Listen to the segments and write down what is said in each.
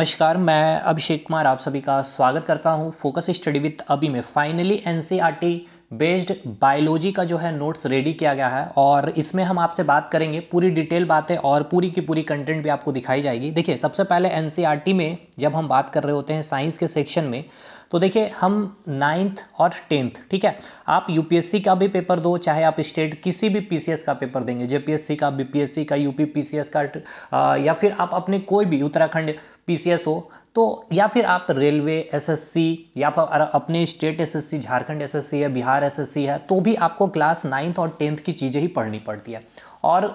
नमस्कार, मैं अभिषेक कुमार आप सभी का स्वागत करता हूं फोकस स्टडी विद अभी में। फाइनली एनसीईआरटी बेस्ड बायोलॉजी का जो है नोट्स रेडी किया गया है और इसमें हम आपसे बात करेंगे, पूरी डिटेल बातें और पूरी की पूरी कंटेंट भी आपको दिखाई जाएगी। देखिए, सबसे पहले एनसीईआरटी में जब हम बात कर रहे होते हैं साइंस के सेक्शन में, तो देखिए हम 9th और 10th, ठीक है, आप यूपीएससी का भी पेपर दो, चाहे आप स्टेट किसी भी पीसीएस का पेपर देंगे, जेपीएससी का, बीपीएससी का, यूपी पीसीएस का, या फिर आप अपने कोई भी उत्तराखंड पीसीएस हो, तो या फिर आप रेलवे एसएससी या फिर अपने स्टेट एसएससी, झारखंड एसएससी है, बिहार एसएससी है, तो भी आपको क्लास 9th और 10th की चीज़ें ही पढ़नी पड़ती है। और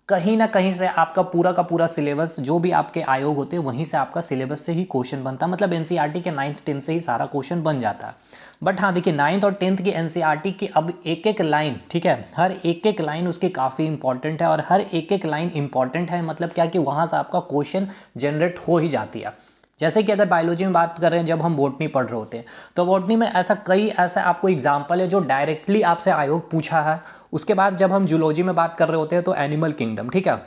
कहीं ना कहीं से आपका पूरा का पूरा सिलेबस, जो भी आपके आयोग होते हैं वहीं से आपका सिलेबस से ही क्वेश्चन बनता है, मतलब एनसीईआरटी के 9th 10th से ही सारा क्वेश्चन बन जाता है। बट हाँ देखिए, 9th और 10th की एनसीईआरटी की अब एक एक लाइन, ठीक है, हर एक एक लाइन उसकी काफ़ी इंपॉर्टेंट है और हर एक एक लाइन इंपॉर्टेंट है, मतलब क्या कि वहाँ से आपका क्वेश्चन जनरेट हो ही जाती है। जैसे कि अगर बायोलॉजी में बात कर रहे हैं, जब हम बॉटनी पढ़ रहे होते हैं, तो बॉटनी में ऐसा आपको एग्जाम्पल है जो डायरेक्टली आपसे आयोग पूछा है। उसके बाद जब हम जूलॉजी में बात कर रहे होते हैं तो एनिमल किंगडम, ठीक है,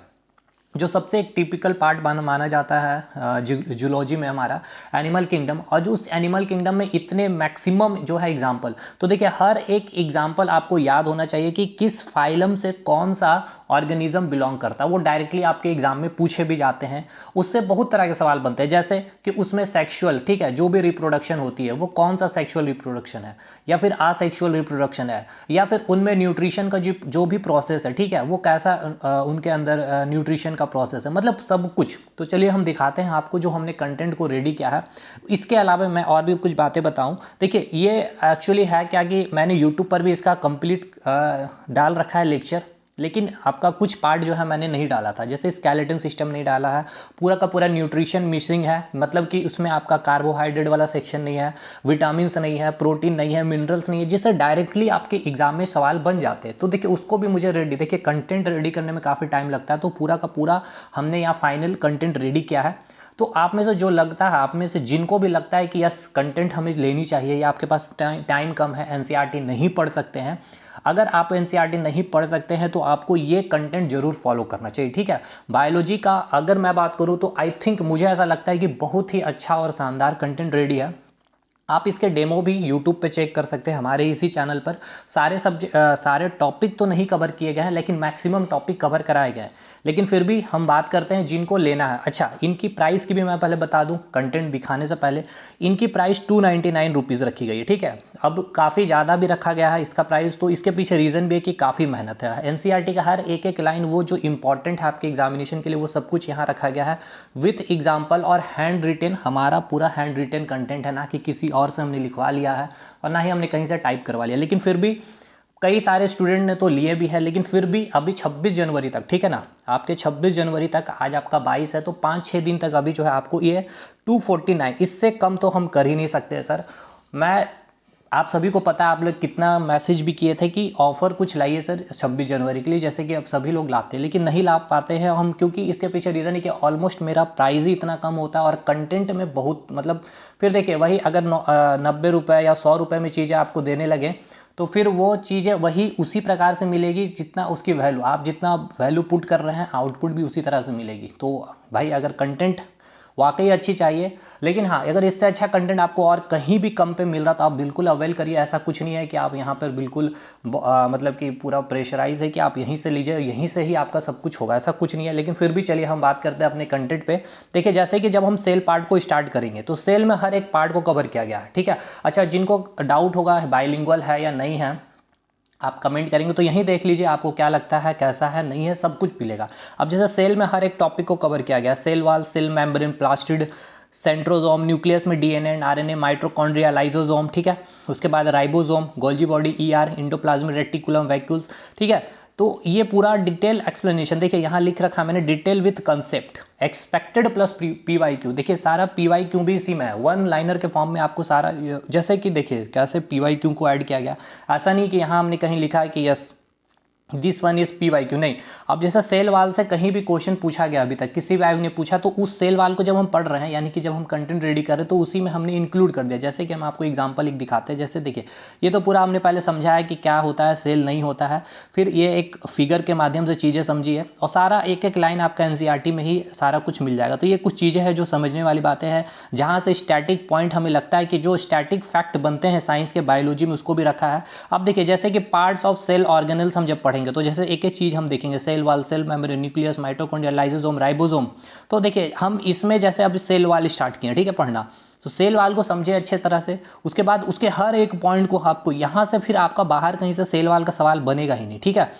जो सबसे एक टिपिकल पार्ट माना जाता है जूलॉजी में हमारा एनिमल किंगडम। और जो उस एनिमल किंगडम में इतने मैक्सिमम जो है एग्जाम्पल, तो देखिए हर एक एग्जाम्पल आपको याद होना चाहिए कि किस फाइलम से कौन सा ऑर्गेनिज्म बिलोंग करता है। वो डायरेक्टली आपके एग्जाम में पूछे भी जाते हैं। उससे बहुत तरह के सवाल बनते हैं, जैसे कि उसमें सेक्सुअल, ठीक है, जो भी रिप्रोडक्शन होती है वो कौन सा सेक्सुअल रिप्रोडक्शन है, या फिर आसेक्सुअल रिप्रोडक्शन है, या फिर उनमें न्यूट्रिशन का जो भी प्रोसेस है, ठीक है, वो कैसा उनके अंदर न्यूट्रिशन का प्रोसेस है, मतलब सब कुछ। तो चलिए हम दिखाते हैं आपको जो हमने कंटेंट को रेडी किया है। इसके अलावा मैं और भी कुछ बातें बताऊं। देखिए, ये एक्चुअली है क्या कि मैंने यूट्यूब पर भी इसका कंप्लीट डाल रखा है लेक्चर, लेकिन आपका कुछ पार्ट जो है मैंने नहीं डाला था, जैसे स्केलेटन सिस्टम नहीं डाला है, पूरा का पूरा न्यूट्रिशन मिसिंग है, मतलब कि उसमें आपका कार्बोहाइड्रेट वाला सेक्शन नहीं है, विटामिन नहीं है, प्रोटीन नहीं है, मिनरल्स नहीं है, जिससे डायरेक्टली आपके एग्जाम में सवाल बन जाते हैं। तो देखिए उसको भी मुझे रेडी, देखिए कंटेंट रेडी करने में काफ़ी टाइम लगता है, तो पूरा का पूरा हमने यहाँ फाइनल कंटेंट रेडी किया है। तो आप में से जो लगता है, आप में से जिनको भी लगता है कि यस कंटेंट हमें लेनी चाहिए, या आपके पास टाइम कम है, एनसीईआरटी नहीं पढ़ सकते हैं, अगर आप एनसीईआरटी नहीं पढ़ सकते हैं तो आपको ये कंटेंट जरूर फॉलो करना चाहिए, ठीक है। बायोलॉजी का अगर मैं बात करूं तो आई थिंक, मुझे ऐसा लगता है कि बहुत ही अच्छा और शानदार कंटेंट रेडी है। आप इसके डेमो भी यूट्यूब पे चेक कर सकते हैं हमारे इसी चैनल पर। सारे टॉपिक तो नहीं कवर किए गए हैं, लेकिन मैक्सिमम टॉपिक कवर कराए गए हैं। लेकिन फिर भी हम बात करते हैं जिनको लेना है। अच्छा, इनकी प्राइस की भी मैं पहले बता दूं, कंटेंट दिखाने से पहले। इनकी प्राइस 299 रुपीज़ रखी गई है, ठीक है। अब काफ़ी ज़्यादा भी रखा गया है इसका प्राइस, तो इसके पीछे रीज़न भी है कि काफ़ी मेहनत है। एनसीईआरटी का हर एक एक लाइन, वो जो इंपॉर्टेंट है आपके एग्जामिनेशन के लिए, वो सब कुछ यहाँ रखा गया है विथ एग्जाम्पल और हैंड रिटेन। हमारा पूरा हैंड रिटेन कंटेंट है, ना कि किसी और से हमने लिखवा लिया है और ना ही हमने कहीं से टाइप करवा लिया। लेकिन फिर भी कई सारे स्टूडेंट ने तो लिए भी है, लेकिन फिर भी अभी 26 जनवरी तक, ठीक है ना, आपके 26 जनवरी तक, आज आपका 22 है, तो 5-6 दिन तक अभी जो है आपको ये 249, इससे कम तो हम कर ही नहीं सकते सर। मैं, आप सभी को पता है, आप लोग कितना मैसेज भी किए थे कि ऑफर कुछ लाइए सर 26 जनवरी के लिए, जैसे कि अब सभी लोग लाते हैं, लेकिन नहीं ला पाते हैं हम, क्योंकि इसके पीछे रीज़न है कि ऑलमोस्ट मेरा प्राइस ही इतना कम होता है और कंटेंट में बहुत, मतलब फिर देखिए वही अगर 90 रुपये या 100 रुपये में चीज़ें आपको देने लगे, तो फिर वो चीज़ें वही उसी प्रकार से मिलेगी जितना उसकी वैल्यू, आप जितना वैल्यू पुट कर रहे हैं, आउटपुट भी उसी तरह से मिलेगी। तो भाई अगर कंटेंट वाकई अच्छी चाहिए, लेकिन हाँ, अगर इससे अच्छा कंटेंट आपको और कहीं भी कम पे मिल रहा तो आप बिल्कुल अवेल करिए। ऐसा कुछ नहीं है कि आप यहाँ पर बिल्कुल मतलब कि पूरा प्रेशराइज है कि आप यहीं से लीजिए, यहीं से ही आपका सब कुछ होगा, ऐसा कुछ नहीं है। लेकिन फिर भी चलिए हम बात करते हैं अपने कंटेंट पे। देखिए, जैसे कि जब हम सेल पार्ट को स्टार्ट करेंगे तो सेल में हर एक पार्ट को कवर किया गया है, ठीक है। अच्छा, जिनको डाउट होगा बाइलिंगुअल है या नहीं है, आप कमेंट करेंगे तो यहीं देख लीजिए आपको क्या लगता है, कैसा है, नहीं है, सब कुछ मिलेगा। अब जैसे सेल में हर एक टॉपिक को कवर किया गया, cell wall, cell membrane, plastid, centrosome, nucleus में DNA and RNA, mitochondria, lysosome, ठीक है, उसके बाद ribosome, Golgi body, ER, endoplasmic reticulum, vacuoles, ठीक है। तो ये पूरा डिटेल एक्सप्लेनेशन, देखिए यहाँ लिख रखा मैंने, detail with concept, expected plus PYQ. देखिए सारा पीवाईक्यू भी इसी में है, वन लाइनर के फॉर्म में आपको सारा, जैसे कि देखिए कैसे पीवाईक्यू को ऐड किया गया। ऐसा नहीं कि यहाँ हमने कहीं लिखा है कि yes this one is P Y Q नहीं। अब जैसा सेल वाल से कहीं भी क्वेश्चन पूछा गया अभी तक किसी भी आयोग ने पूछा तो उस सेल वाल को जब हम पढ़ रहे हैं यानी कि जब हम कंटेंट रेडी कर रहे हैं तो उसी में हमने इंक्लूड कर दिया। जैसे कि हम आपको एग्जांपल एक दिखाते हैं, जैसे देखिए ये तो पूरा हमने पहले समझा है कि क्या होता है सेल नहीं होता है, फिर ये एक फिगर के माध्यम से चीज़ें समझी है और सारा एक एक लाइन आपका एनसीईआरटी में ही सारा कुछ मिल जाएगा। तो ये कुछ चीज़ें हैं जो समझने वाली बातें हैं, जहाँ से स्टैटिक पॉइंट हमें लगता है कि जो स्टैटिक फैक्ट बनते हैं साइंस के बायोलॉजी में उसको भी रखा है। अब देखिए जैसे कि पार्ट्स ऑफ सेल ऑर्गेनल्स हम जब पढ़ेंगे तो जैसे एक एक चीज हम देखेंगे, cell wall, cell membrane, nucleus, mitochondria, lysosome, ribosome. तो देखिए हम इसमें जैसे अब सेल वाल स्टार्ट किए, ठीक है पढ़ना, तो सेल वाल को समझे अच्छे तरह से, उसके बाद उसके हर एक पॉइंट को आपको यहां से फिर आपका बाहर कहीं से सेल वाल का सवाल बनेगा ही नहीं, ठीक है।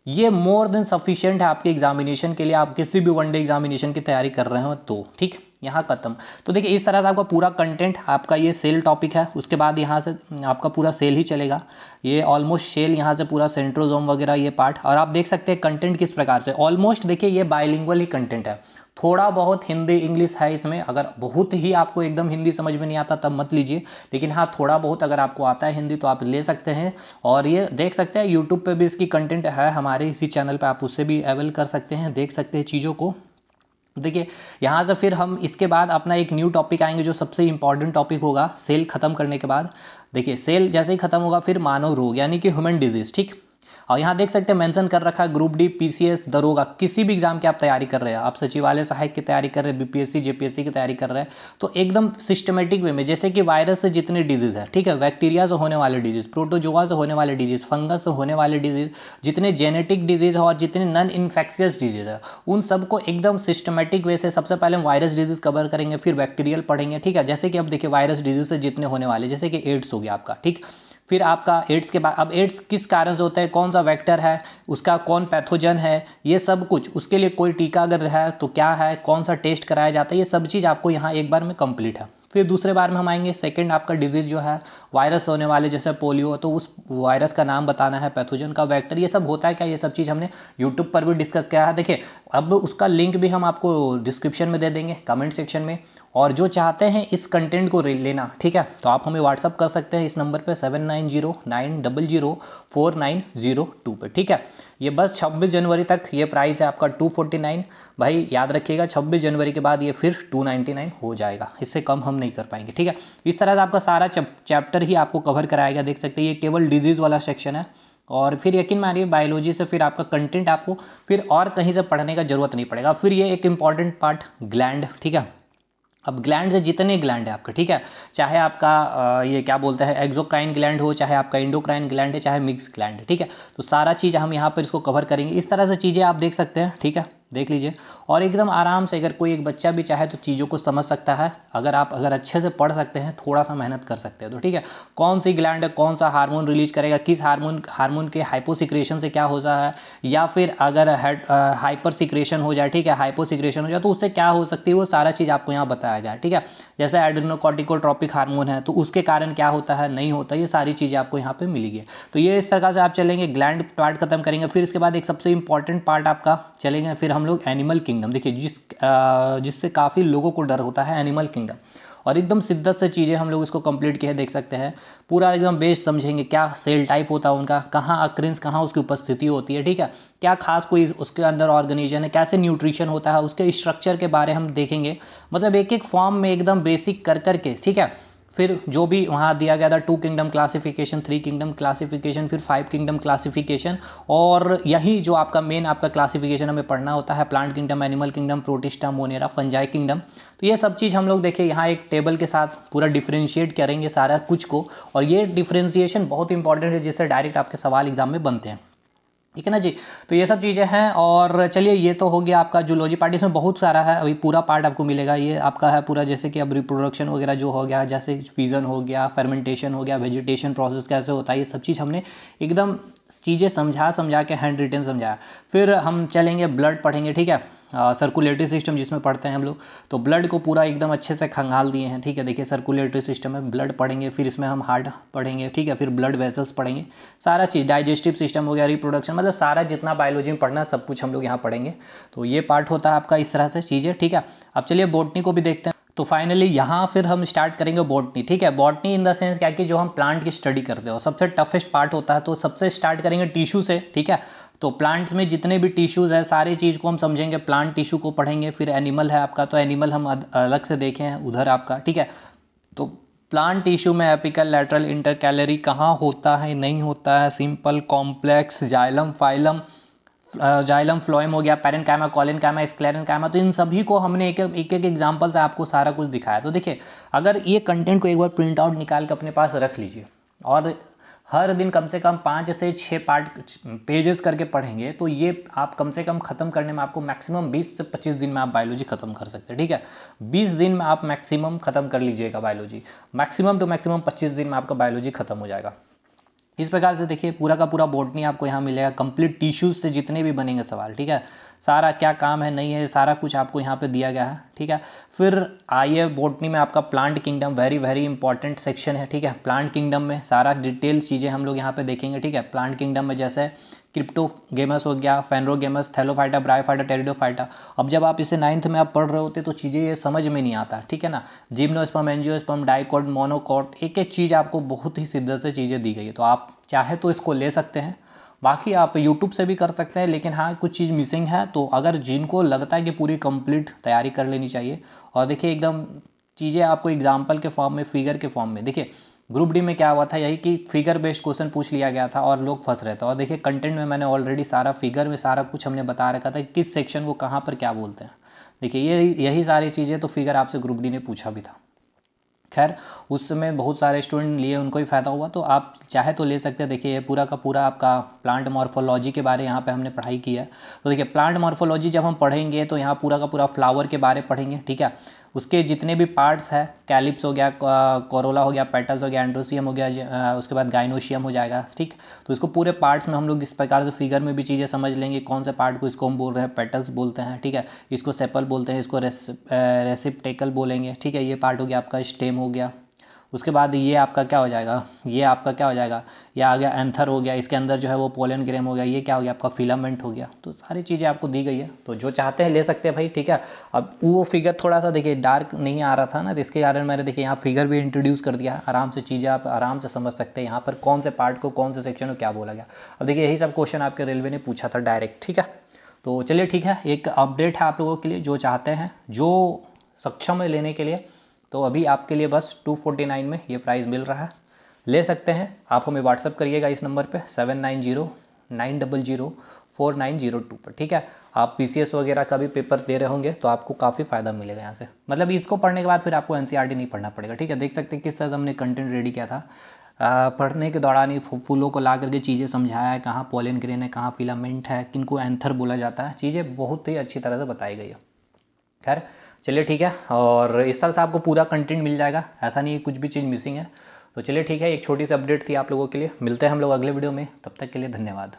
ये मोर देन सफिशिएंट है आपके एग्जामिनेशन के लिए, आप किसी भी वनडे एग्जामिनेशन की तैयारी कर रहे हो तो, ठीक। यहाँ खत्म। तो देखिए इस तरह से आपका पूरा कंटेंट, आपका ये सेल टॉपिक है, उसके बाद यहाँ से आपका पूरा सेल ही चलेगा, ये ऑलमोस्ट सेल, यहाँ से पूरा सेंट्रोसोम वगैरह ये पार्ट। और आप देख सकते हैं कंटेंट किस प्रकार से, ऑलमोस्ट देखिए ये बायलिंगुअल ही कंटेंट है, थोड़ा बहुत हिंदी इंग्लिश है इसमें। अगर बहुत ही आपको एकदम हिंदी समझ में नहीं आता तब मत लीजिए, लेकिन हाँ थोड़ा बहुत अगर आपको आता है हिंदी तो आप ले सकते हैं। और ये देख सकते हैं यूट्यूब पे भी इसकी कंटेंट है हमारे इसी चैनल पे, आप उससे भी अवेल कर सकते हैं, देख सकते हैं चीज़ों को। देखिए यहाँ से फिर हम इसके बाद अपना एक न्यू टॉपिक आएंगे जो सबसे इंपॉर्टेंट टॉपिक होगा सेल खत्म करने के बाद। देखिए सेल जैसे ही खत्म होगा फिर मानव रोग यानी कि ह्यूमन डिजीज, ठीक। और यहाँ देख सकते हैं मेंशन कर रखा है ग्रुप डी, पीसीएस, दरोगा, किसी भी एग्जाम की आप तैयारी कर रहे हैं, आप सचिवालय सहायक की तैयारी कर रहे हैं, बीपीएससी जेपीएससी की तैयारी कर रहे हैं, तो एकदम सिस्टमेटिक वे में, जैसे कि वायरस से जितने डिजीज है, ठीक है, बैक्टीरिया से होने वाले डिजीज, प्रोटोजोआ से होने वाले डिजीज, फंगस से होने वाले डिजीज, जितने जेनेटिक डिजीज है और जितने नॉन इन्फेक्शियस डिजीज है, उन सबको एकदम सिस्टमेटिक वे से सबसे पहले हम वायरस डिजीज कवर करेंगे, फिर बैक्टीरियल पढ़ेंगे, ठीक है। जैसे कि अब देखिए वायरस डिजीज से जितने होने वाले, जैसे कि एड्स हो गया आपका, ठीक। फिर आपका एड्स के बाद, अब एड्स किस कारण से होता है, कौन सा वेक्टर है, उसका कौन पैथोजन है, ये सब कुछ, उसके लिए कोई टीका अगर है तो क्या है, कौन सा टेस्ट कराया जाता है, ये सब चीज़ आपको यहाँ एक बार में कंप्लीट है। फिर दूसरे बार में हम आएंगे, सेकंड आपका डिजीज जो है वायरस होने वाले, जैसे पोलियो, तो उस वायरस का नाम बताना है, पैथोजन का, वेक्टर, ये सब होता है क्या, ये सब चीज़ हमने यूट्यूब पर भी डिस्कस किया है। देखिए अब उसका लिंक भी हम आपको डिस्क्रिप्शन में दे देंगे, कमेंट सेक्शन में। और जो चाहते हैं इस कंटेंट को लेना, ठीक है, तो आप हमें व्हाट्सअप कर सकते हैं इस नंबर पे 7909004902 पे, ठीक है। ये बस 26 जनवरी तक ये प्राइस है आपका 249। भाई याद रखिएगा 26 जनवरी के बाद ये फिर 299 हो जाएगा, इससे कम हम नहीं कर पाएंगे, ठीक है। इस तरह से आपका सारा चैप्टर ही आपको कवर कराएगा, देख सकते हैं ये केवल डिजीज वाला सेक्शन है। और फिर यकीन मानिए बायोलॉजी से फिर आपका कंटेंट आपको फिर और कहीं से पढ़ने का जरूरत नहीं पड़ेगा। फिर ये एक इंपॉर्टेंट पार्ट ग्लैंड, ठीक है। अब ग्लैंड से जितने ग्लैंड है आपका, ठीक है, चाहे आपका ये क्या बोलते हैं एक्सोक्राइन ग्लैंड हो, चाहे आपका इंडोक्राइन ग्लैंड है, चाहे मिक्स ग्लैंड है, ठीक है, तो सारा चीज़ हम यहाँ पर इसको कवर करेंगे। इस तरह से चीज़ें आप देख सकते हैं, ठीक है, देख लीजिए। और एकदम आराम से अगर कोई एक बच्चा भी चाहे तो चीज़ों को समझ सकता है, अगर अच्छे से पढ़ सकते हैं, थोड़ा सा मेहनत कर सकते हैं तो, ठीक है। कौन सी ग्लैंड है, कौन सा हार्मोन रिलीज करेगा, किस हार्मोन के हाइपोसिक्रेशन से क्या होता है, या फिर अगर हाइपर सिक्रेशन हो जाए, ठीक है, हाइपोसिक्रेशन हो जाए तो उससे क्या हो सकती है, वो सारा चीज़ आपको यहाँ बताया गया है, ठीक है। जैसे एड्रेनोकॉर्टिकोट्रोपिक हार्मोन है तो उसके कारण क्या होता है, नहीं होता, ये सारी चीज़ें आपको यहाँ पे मिलेगी। तो ये इस तरह से आप चलेंगे, ग्लैंड पार्ट खत्म करेंगे। फिर इसके बाद एक सबसे इंपॉर्टेंट पार्ट आपका चलेंगे, फिर हम लोग एनिमल किंगडम। देखिए जिससे काफ़ी लोगों को डर होता है, एनिमल किंगडम, और एकदम शिद्दत से चीज़ें हम लोग इसको कंप्लीट किए, देख सकते हैं पूरा एकदम बेस समझेंगे, क्या सेल टाइप होता है उनका, कहाँ अक्रेंस, कहाँ उसकी उपस्थिति होती है, ठीक है, क्या खास कोई उसके अंदर ऑर्गेनिजन है, कैसे न्यूट्रिशन होता है, उसके स्ट्रक्चर के बारे हम देखेंगे, मतलब एक एक फॉर्म में एकदम बेसिक कर करके, ठीक है। फिर जो भी वहाँ दिया गया था 2 किंगडम क्लासिफिकेशन, 3 किंगडम क्लासिफिकेशन, फिर 5 किंगडम क्लासिफिकेशन, और यही जो आपका मेन आपका क्लासिफिकेशन हमें पढ़ना होता है, plant kingdom, animal kingdom, protista, Monera, fungi kingdom. तो ये सब चीज़ हम लोग देखिए यहाँ एक टेबल के साथ पूरा डिफ्रेंशिएट करेंगे सारा कुछ को, और ये डिफ्रेंशिएशन बहुत इंपॉर्टेंट है जिससे डायरेक्ट आपके सवाल एग्जाम में बनते हैं, ठीक है ना जी। तो ये सब चीज़ें हैं। और चलिए ये तो हो गया आपका जूलॉजी पार्ट, इसमें बहुत सारा है, अभी पूरा पार्ट आपको मिलेगा, ये आपका है पूरा, जैसे कि अब रिप्रोडक्शन वगैरह जो हो गया, जैसे फ्यूजन हो गया, फर्मेंटेशन हो गया, वेजिटेशन प्रोसेस कैसे होता है, ये सब चीज़ हमने एकदम चीज़ें समझा के हैंड रिटन समझाया। फिर हम चलेंगे ब्लड पढ़ेंगे, ठीक है, सर्कुलेटरी सिस्टम जिसमें पढ़ते हैं हम लोग, तो ब्लड को पूरा एकदम अच्छे से खंगाल दिए हैं, ठीक है। देखिए सर्कुलेटरी सिस्टम में ब्लड पढ़ेंगे, फिर इसमें हम हार्ट पढ़ेंगे, ठीक है, फिर ब्लड वेसल्स पढ़ेंगे, सारा चीज़, डाइजेस्टिव सिस्टम हो गया, रिप्रोडक्शन, मतलब सारा जितना बायोलॉजी में पढ़ना है सब कुछ हम लोग यहाँ पढ़ेंगे। तो ये पार्ट होता है आपका इस तरह से चीज़ें, ठीक है। अब चलिए बॉटनी को भी देखते हैं। तो फाइनली यहाँ फिर हम स्टार्ट करेंगे बॉटनी, ठीक है। बॉटनी इन द सेंस क्या कि जो हम प्लांट की स्टडी करते हो सबसे टफेस्ट पार्ट होता है, तो सबसे स्टार्ट करेंगे टिश्यू से, ठीक है। तो प्लांट में जितने भी टिश्यूज़ है सारी चीज़ को हम समझेंगे, प्लांट टिश्यू को पढ़ेंगे। फिर एनिमल है आपका, तो एनिमल हम अलग से देखे हैं उधर आपका, ठीक है। तो प्लांट टिश्यू में एपिकल, लैटरल, इंटरकैलरी कहाँ होता है नहीं होता है, simple, complex, xylem, phylum, xylem, phloem हो गया, पैरेन्काइमा, कॉलेनकाइमा, स्क्लेरेन्काइमा, तो इन सभी को हमने एक एक एग्जांपल से आपको सारा कुछ दिखाया। तो देखिए अगर ये कंटेंट को एक बार प्रिंट आउट निकाल के अपने पास रख लीजिए और हर दिन कम से कम 5 से 6 पेजेस करके पढ़ेंगे, तो ये आप कम से कम खत्म करने में आपको मैक्सिमम 20 से 25 दिन में आप बायोलॉजी खत्म कर सकते हैं, ठीक है। 20 दिन में आप मैक्सिमम खत्म कर लीजिएगा बायोलॉजी, मैक्सिमम टू मैक्सिमम 25 दिन में आपका बायोलॉजी खत्म हो जाएगा। इस प्रकार से देखिए पूरा का पूरा बॉटनी आपको यहाँ मिलेगा, कंप्लीट टिश्यूज से जितने भी बनेंगे सवाल, ठीक है। सारा क्या काम है नहीं है सारा कुछ आपको यहाँ पे दिया गया है, ठीक है। फिर आइए बॉटनी में आपका plant kingdom, very very important section है, ठीक है। प्लांट किंगडम में सारा डिटेल चीज़ें हम लोग यहाँ पे देखेंगे, ठीक है। प्लांट किंगडम में जैसे क्रिप्टोगेमस हो गया, फेनरोगेमस, थैलोफाइटा, ब्रायोफाइटा, टेरिडोफाइटा। अब जब आप इसे 9th में आप पढ़ रहे होते तो चीज़ें ये समझ में नहीं आता, ठीक है ना। जिम्नोस्पर्म, एंजियोस्पर्म, डाइकोट, मोनोकोट, एक एक चीज़ आपको बहुत ही शिद्दत से चीज़ें दी गई है, तो आप चाहे तो इसको ले सकते हैं। बाकी आप यूट्यूब से भी कर सकते हैं, लेकिन हाँ कुछ चीज़ मिसिंग है, तो अगर जिनको लगता है कि पूरी कंप्लीट तैयारी कर लेनी चाहिए। और देखिए एकदम चीज़ें आपको एग्जाम्पल के फॉर्म में, फिगर के फॉर्म में, देखिए ग्रुप डी में क्या हुआ था, यही कि फिगर बेस्ड क्वेश्चन पूछ लिया गया था और लोग फंस रहे थे। और देखिए कंटेंट में मैंने ऑलरेडी सारा फिगर में सारा कुछ हमने बता रखा था कि किस सेक्शन को कहाँ पर क्या बोलते हैं। देखिए यही सारी चीज़ें तो फिगर आपसे ग्रुप डी ने पूछा भी था। खैर उस समय बहुत सारे स्टूडेंट लिए, उनको ही फ़ायदा हुआ, तो आप चाहे तो ले सकते हैं। देखिए ये पूरा का पूरा आपका प्लांट मॉर्फोलॉजी के बारे यहाँ पे हमने पढ़ाई की है। तो देखिए प्लांट मॉर्फोलॉजी जब हम पढ़ेंगे तो यहाँ पूरा का पूरा फ्लावर के बारे पढ़ेंगे, ठीक है। उसके जितने भी पार्ट्स है, कैलिप्स हो गया, कोरोला हो गया, पेटल्स हो गया, एंड्रोसियम हो गया, उसके बाद गाइनोशियम हो जाएगा, ठीक। तो इसको पूरे पार्ट्स में हम लोग इस प्रकार से फिगर में भी चीज़ें समझ लेंगे, कौन से पार्ट को इसको हम बोल रहे हैं, पेटल्स बोलते हैं, ठीक है। इसको सेपल बोलते हैं, इसको रेसिप्टेकल बोलेंगे, ठीक है। ये पार्ट हो गया आपका स्टेम हो गया। उसके बाद ये आपका क्या हो जाएगा, ये आपका क्या हो जाएगा, ये आ गया एंथर हो गया, इसके अंदर जो है वो पोलन ग्रेम हो गया, ये क्या हो गया आपका फिलामेंट हो गया। तो सारी चीज़ें आपको दी गई है, तो जो चाहते हैं ले सकते हैं भाई, ठीक है। अब वो फिगर थोड़ा सा देखिए डार्क नहीं आ रहा था ना, तो इसके कारण मैंने देखिए यहाँ फिगर भी इंट्रोड्यूस कर दिया है, आराम से चीज़ें आप आराम से समझ सकते हैं यहाँ पर कौन से पार्ट को कौन से सेक्शन को क्या बोला गया। अब देखिए यही सब क्वेश्चन आपके रेलवे ने पूछा था डायरेक्ट, ठीक है। तो चलिए ठीक है, एक अपडेट है आप लोगों के लिए, जो चाहते हैं, जो सक्षम है लेने के लिए, तो अभी आपके लिए बस 249 में ये प्राइस मिल रहा है, ले सकते हैं। आप हमें व्हाट्सअप करिएगा इस नंबर पे 7909004902 पर, ठीक है। आप PCS वगैरह का भी पेपर दे रहे होंगे तो आपको काफ़ी फ़ायदा मिलेगा यहाँ से, मतलब इसको पढ़ने के बाद फिर आपको NCERT नहीं पढ़ना पड़ेगा, ठीक है। देख सकते हैं किस तरह से हमने कंटेंट रेडी किया था। पढ़ने के दौरान ही फूलों को ला करके चीज़ें समझाया है, कहाँ पोलन ग्रेन है, कहाँ फिलामेंट है, किनको एंथर बोला जाता है, चीज़ें बहुत ही अच्छी तरह से बताई गई है। खैर चलिए ठीक है, और इस तरह से आपको पूरा कंटेंट मिल जाएगा, ऐसा नहीं है कुछ भी चीज़ मिसिंग है। तो चलिए ठीक है, एक छोटी सी अपडेट थी आप लोगों के लिए। मिलते हैं हम लोग अगले वीडियो में, तब तक के लिए धन्यवाद।